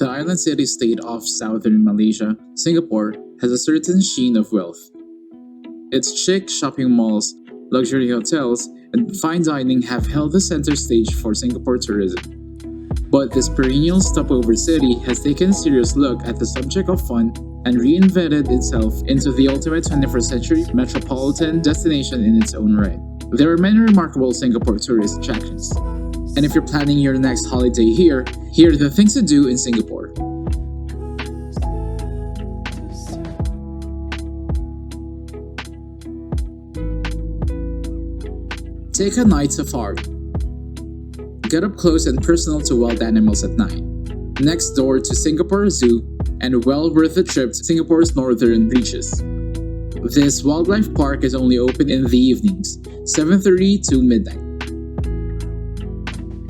the island city-state of southern Malaysia, Singapore has a certain sheen of wealth. Its chic shopping malls, luxury hotels, and fine dining have held the center stage for Singapore tourism. But this perennial stopover city has taken a serious look at the subject of fun and reinvented itself into the ultimate 21st century metropolitan destination in its own right. There are many remarkable Singapore tourist attractions. And if you're planning your next holiday here are the things to do in Singapore. Take a night safari. Get up close and personal to wild animals at night. Next door to Singapore Zoo, and well worth the trip to Singapore's northern reaches. This wildlife park is only open in the evenings, 7:30 to midnight.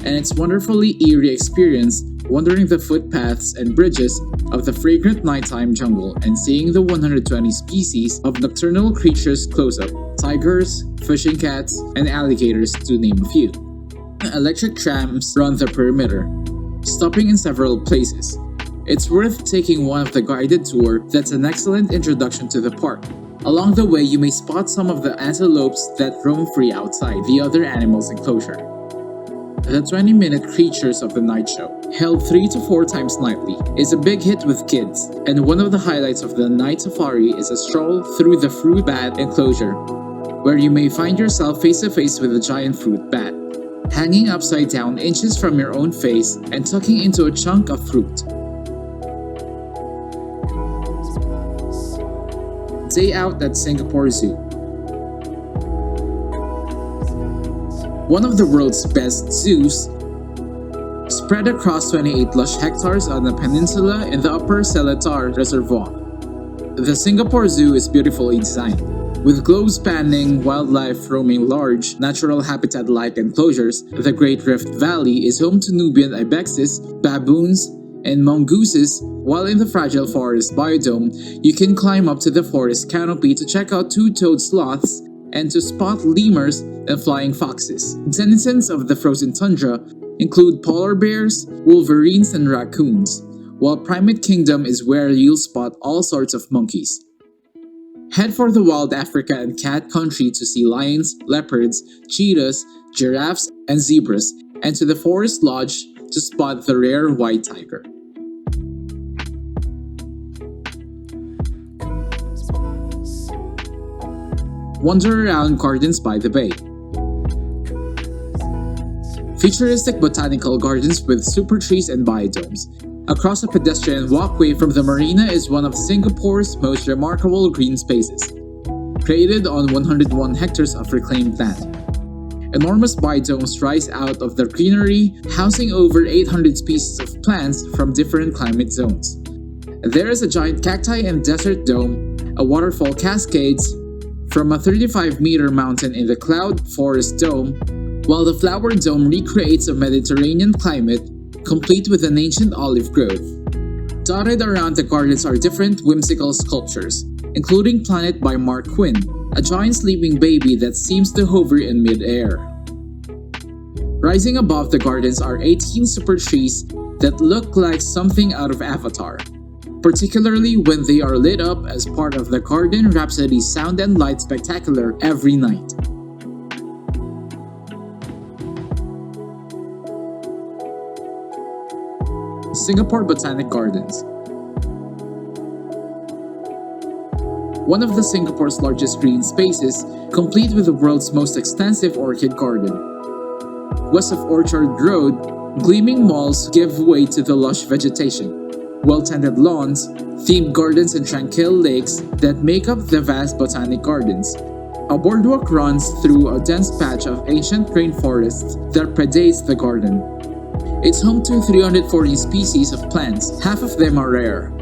And it's wonderfully eerie experience wandering the footpaths and bridges of the fragrant nighttime jungle and seeing the 120 species of nocturnal creatures close up: tigers, fishing cats, and alligators, to name a few. Electric trams run the perimeter, stopping in several places. It's worth taking one of the guided tour that's an excellent introduction to the park. Along the way, you may spot some of the antelopes that roam free outside the other animals' enclosure. The 20-minute Creatures of the Night show, held 3 to 4 times nightly, is a big hit with kids, and one of the highlights of the night safari is a stroll through the fruit bat enclosure, where you may find yourself face to face with a giant fruit bat, hanging upside down inches from your own face and tucking into a chunk of fruit. Day out at Singapore Zoo. One of the world's best zoos, spread across 28 lush hectares on a peninsula in the Upper Seletar Reservoir. The Singapore Zoo is beautifully designed, with globe-spanning wildlife roaming large, natural habitat-like enclosures. The Great Rift Valley is home to Nubian ibexes, baboons, and mongooses, while in the Fragile Forest Biodome, you can climb up to the forest canopy to check out two-toed sloths and to spot lemurs and flying foxes. Denizens of the frozen tundra include polar bears, wolverines, and raccoons, while Primate Kingdom is where you'll spot all sorts of monkeys. Head for the wild Africa and cat country to see lions, leopards, cheetahs, giraffes, and zebras, and to the Forest Lodge to spot the rare white tiger. Wander around Gardens by the Bay. Futuristic botanical gardens with super trees and biodomes. Across a pedestrian walkway from the marina is one of Singapore's most remarkable green spaces, created on 101 hectares of reclaimed land. Enormous biodomes rise out of the greenery, housing over 800 species of plants from different climate zones. There is a giant cacti and desert dome, a waterfall cascades from a 35-meter mountain in the Cloud Forest Dome, while the Flower Dome recreates a Mediterranean climate, complete with an ancient olive grove. Dotted around the gardens are different whimsical sculptures, including Planet by Mark Quinn, a giant sleeping baby that seems to hover in mid-air. Rising above the gardens are 18 super trees that look like something out of Avatar, particularly when they are lit up as part of the Garden Rhapsody Sound and Light Spectacular every night. Singapore Botanic Gardens. One of Singapore's largest green spaces, complete with the world's most extensive orchid garden. West of Orchard Road, gleaming malls give way to the lush vegetation, well-tended lawns, themed gardens, and tranquil lakes that make up the vast botanic gardens. A boardwalk runs through a dense patch of ancient rainforest that predates the garden. It's home to 340 species of plants, half of them are rare.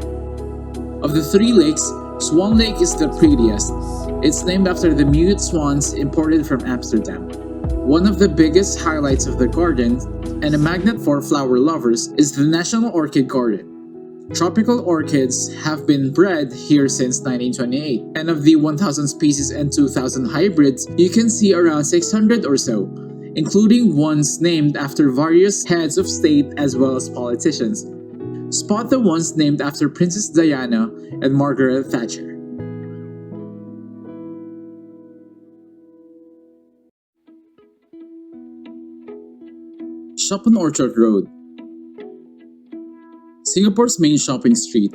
Of the 3 lakes, Swan Lake is the prettiest. It's named after the mute swans imported from Amsterdam. One of the biggest highlights of the garden, and a magnet for flower lovers, is the National Orchid Garden. Tropical orchids have been bred here since 1928, and of the 1,000 species and 2,000 hybrids, you can see around 600 or so, including ones named after various heads of state as well as politicians. Spot the ones named after Princess Diana and Margaret Thatcher. Shop on Orchard Road, Singapore's main shopping street,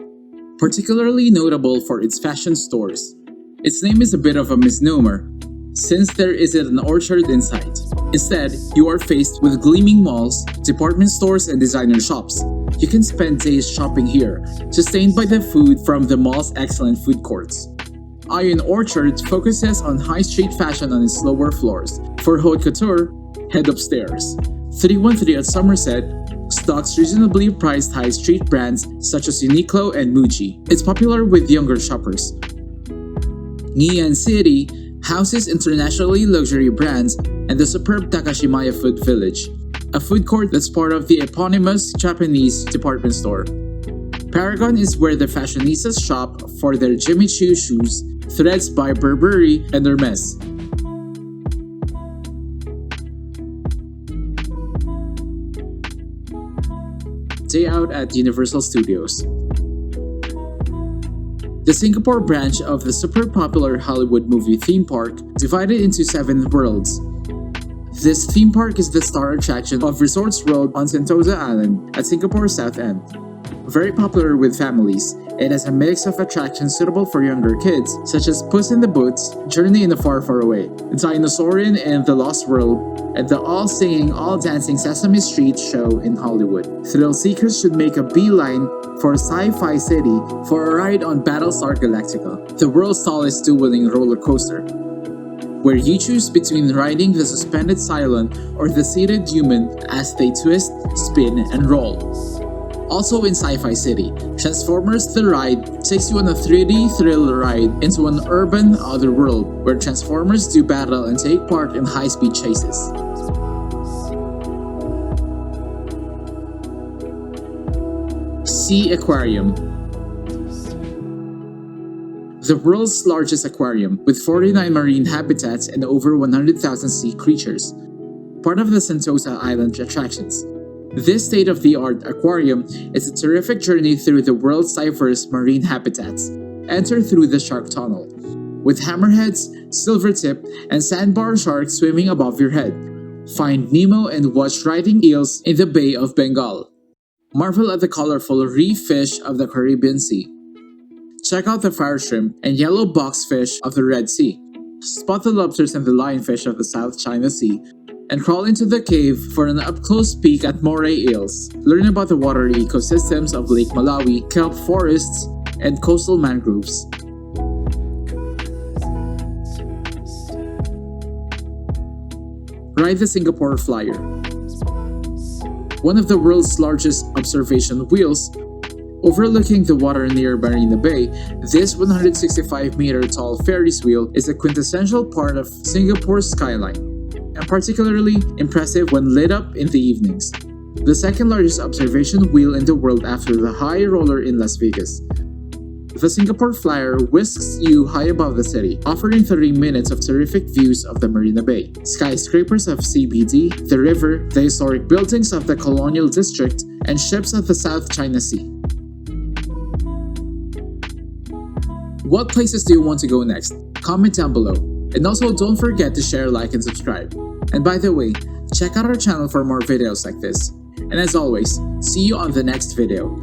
particularly notable for its fashion stores. Its name is a bit of a misnomer, since there isn't an orchard in sight. Instead, you are faced with gleaming malls, department stores, and designer shops. You can spend days shopping here, sustained by the food from the mall's excellent food courts. Ion Orchard focuses on high street fashion on its lower floors. For haute couture, head upstairs. 313 at Somerset stocks reasonably priced high street brands such as Uniqlo and Muji. It's popular with younger shoppers. Ngee Ann City houses internationally luxury brands and the superb Takashimaya Food Village, a food court that's part of the eponymous Japanese department store. Paragon is where the fashionistas shop for their Jimmy Choo shoes, threads by Burberry and Hermes. Day out at Universal Studios. The Singapore branch of the super popular Hollywood movie theme park divided into 7 worlds. This theme park is the star attraction of Resorts World on Sentosa Island at Singapore's South End. Very popular with families, it has a mix of attractions suitable for younger kids, such as Puss in the Boots, Journey in the Far Far Away, Dinosaurian and The Lost World, and the all-singing, all-dancing Sesame Street show in Hollywood. Thrill seekers should make a beeline for Sci-Fi City for a ride on Battlestar Galactica, the world's tallest two-wheeling roller coaster, where you choose between riding the suspended Cylon or the seated human as they twist, spin, and roll. Also in Sci-Fi City, Transformers The Ride takes you on a 3D thrill ride into an urban otherworld where Transformers do battle and take part in high-speed chases. Sea Aquarium, the world's largest aquarium with 49 marine habitats and over 100,000 sea creatures, part of the Sentosa Island attractions. This state-of-the-art aquarium is a terrific journey through the world's diverse marine habitats. Enter through the shark tunnel, with hammerheads, silvertip, and sandbar sharks swimming above your head. Find Nemo and watch riding eels in the Bay of Bengal. Marvel at the colorful reef fish of the Caribbean Sea. Check out the fire shrimp and yellow boxfish of the Red Sea. Spot the lobsters and the lionfish of the South China Sea, and crawl into the cave for an up-close peek at moray eels. Learn about the water ecosystems of Lake Malawi, kelp forests, and coastal mangroves. Ride the Singapore Flyer, one of the world's largest observation wheels. Overlooking the water near Marina Bay, this 165-meter tall Ferris wheel is a quintessential part of Singapore's skyline, and particularly impressive when lit up in the evenings. The second largest observation wheel in the world after the High Roller in Las Vegas. The Singapore Flyer whisks you high above the city, offering 30 minutes of terrific views of the Marina Bay, skyscrapers of CBD, the river, the historic buildings of the Colonial District, and ships of the South China Sea. What places do you want to go next? Comment down below. And also don't forget to share, like, and subscribe. And by the way, check out our channel for more videos like this. And as always, see you on the next video.